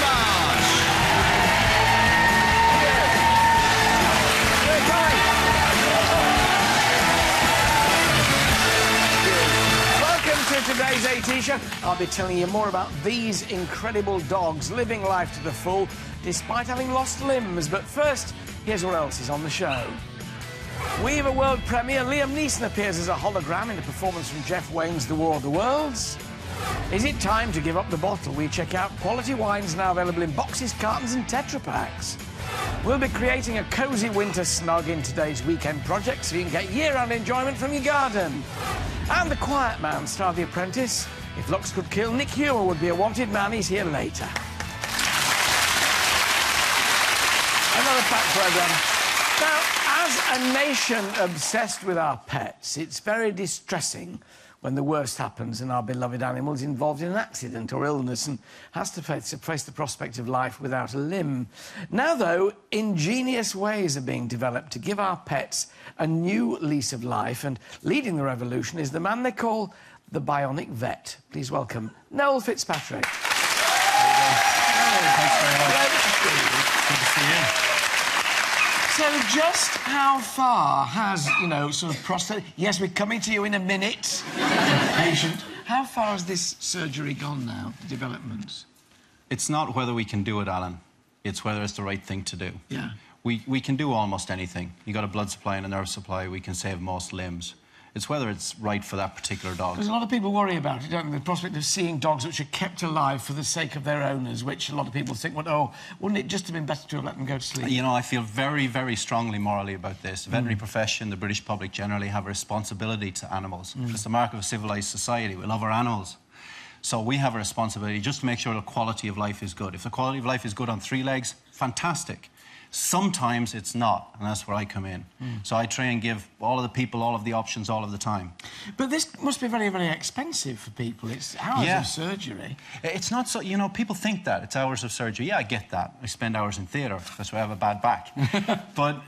Titchmarsh. Welcome to today's AT Show. I'll be telling you more about these incredible dogs living life to the full despite having lost limbs. But first, here's what else is on the show. We have a world premiere. Liam Neeson appears as a hologram in a performance from Jeff Wayne's The War of the Worlds. Is it time to give up the bottle? We check out quality wines now available in boxes, cartons and Tetra Packs. We'll be creating a cosy winter snug in today's weekend project so you can get year-round enjoyment from your garden. And The Quiet Man, star of The Apprentice. If looks could kill, Nick Hume would be a wanted man. He's here later. Another fact programme. Now, as a nation obsessed with our pets, it's very distressing when the worst happens and our beloved animal is involved in an accident or illness and has to face the prospect of life without a limb. Now, though, ingenious ways are being developed to give our pets a new lease of life, and leading the revolution is the man they call the Bionic Vet. Please welcome Noel Fitzpatrick. Thanks very much. Good to see you. So just how far has, you know, sort of prostate... Yes, we're coming to you in a minute, patient. How far has this surgery gone now, the developments? It's not whether we can do it, Alan. It's whether it's the right thing to do. Yeah. We can do almost anything. You got a blood supply and a nerve supply, we can save most limbs. It's whether it's right for that particular dog. Because a lot of people worry about it, don't they? The prospect of seeing dogs which are kept alive for the sake of their owners, which a lot of people think, well, oh, wouldn't it just have been better to have let them go to sleep? You know, I feel very, very strongly morally about this. The veterinary profession, the British public generally have a responsibility to animals. It's the mark of a civilised society. We love our animals. So we have a responsibility just to make sure the quality of life is good. If the quality of life is good on 3 legs, fantastic. Sometimes it's not, and that's where I come in. So I try and give all of the people all of the options all of the time. But this must be very, very expensive for people. It's hours of surgery. It's not so... You know, people think that. It's hours of surgery. Yeah, I get that. I spend hours in theatre. That's why I have a bad back. But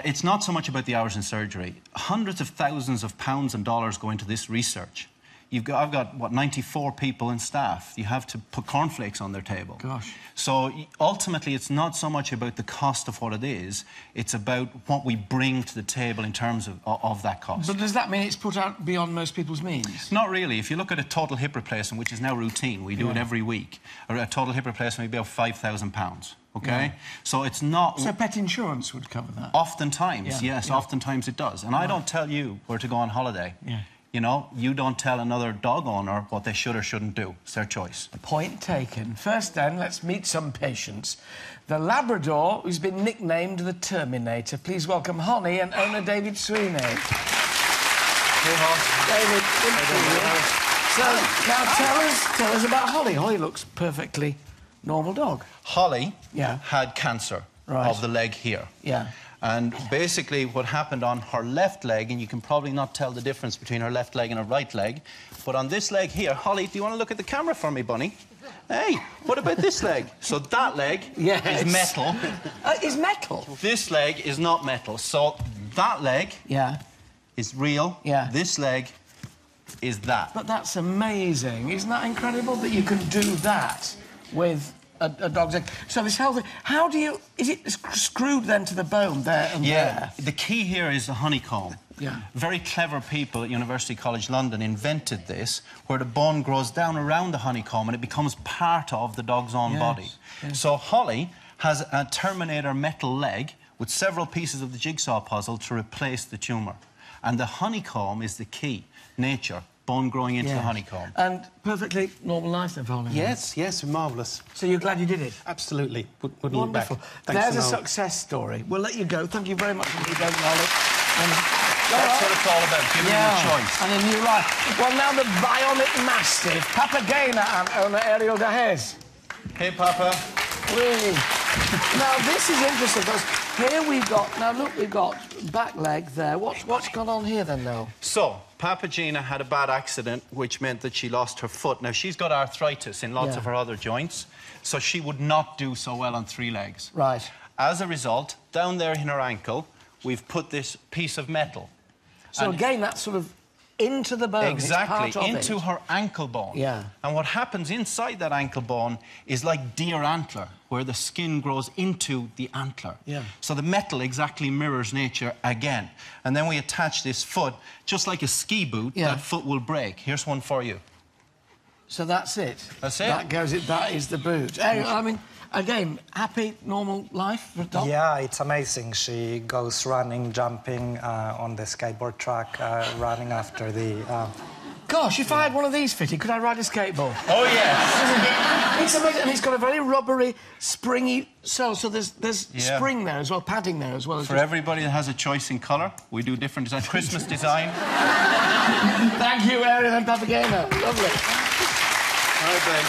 it's not so much about the hours in surgery. Hundreds of thousands of pounds and dollars go into this research. I've got, what, 94 people in staff. You have to put cornflakes on their table. Gosh. So, ultimately, it's not so much about the cost of what it is, it's about what we bring to the table in terms of that cost. But does that mean it's put out beyond most people's means? Not really. If you look at a total hip replacement, which is now routine, we do it every week, or a total hip replacement would be about £5,000, OK? So it's not... So pet insurance would cover that? Oftentimes, yes, oftentimes it does. And I don't tell you where to go on holiday. You know, you don't tell another dog owner what they should or shouldn't do. It's their choice. Point taken. First, then, let's meet some patients. The Labrador, who's been nicknamed the Terminator. Please welcome Holly and owner David Sweeney. Hey, David, good to see you. So, now tell us about Holly. Holly looks perfectly normal dog. Holly had cancer of the leg here. And basically what happened on her left leg, and you can probably not tell the difference between her left leg and her right leg, but on this leg here... Holly, do you want to look at the camera for me, bunny? Hey, what about this leg? So that leg is metal. Is metal? This leg is not metal. So that leg is real. This leg is that. But that's amazing. Isn't that incredible that you can do that with... a dog's egg. So this whole thing, how do you... Is it screwed then to the bone there and there? The key here is the honeycomb. Very clever people at University College London invented this, where the bone grows down around the honeycomb and it becomes part of the dog's own body. So Holly has a Terminator metal leg with several pieces of the jigsaw puzzle to replace the tumour. And the honeycomb is the key. Nature. Bone growing into the honeycomb. And perfectly normal life then for Holly? Yes, marvellous. So you're glad you did it? Absolutely. Wouldn't look back. There's a success story. We'll let you go. Thank you very much for being David Holly. That's what it's all about, giving you a choice. And a new life. Well, now the Bionic Mastiff, Papagena and owner Ariel Dahez. Hey, Papa. Now, this is interesting, because here we've got... Now, look, we've got back leg there. What's gone on here, then, Noel? So, Papagena had a bad accident, which meant that she lost her foot. Now, she's got arthritis in lots of her other joints, so she would not do so well on 3 legs. Right. As a result, down there in her ankle, we've put this piece of metal. So, again, that's sort of into the bone. Exactly, it's part of into her ankle bone. Yeah. And what happens inside that ankle bone is like deer antler, where the skin grows into the antler. Yeah. So the metal exactly mirrors nature again. And then we attach this foot, just like a ski boot, that foot will break. Here's one for you. So that's it? That's it. That is the boot. I mean, again, happy, normal life for a dog? Yeah, it's amazing. She goes running, jumping on the skateboard track, running after the... Gosh, if I had one of these fitted, could I ride a skateboard? Oh, yes. It's amazing, and it's got a very rubbery, springy sole, so there's spring there as well, padding there as well. For everybody that has a choice in colour, we do different design. Christmas design. Thank you, Ariel and Papagena. Lovely. All right, babe.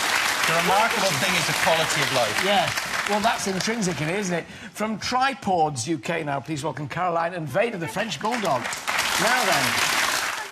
The remarkable thing is the quality of life. Yeah. Well, that's intrinsic in it, isn't it? From Tripods UK now, please welcome Caroline and Vader, the French Bulldog. Now then...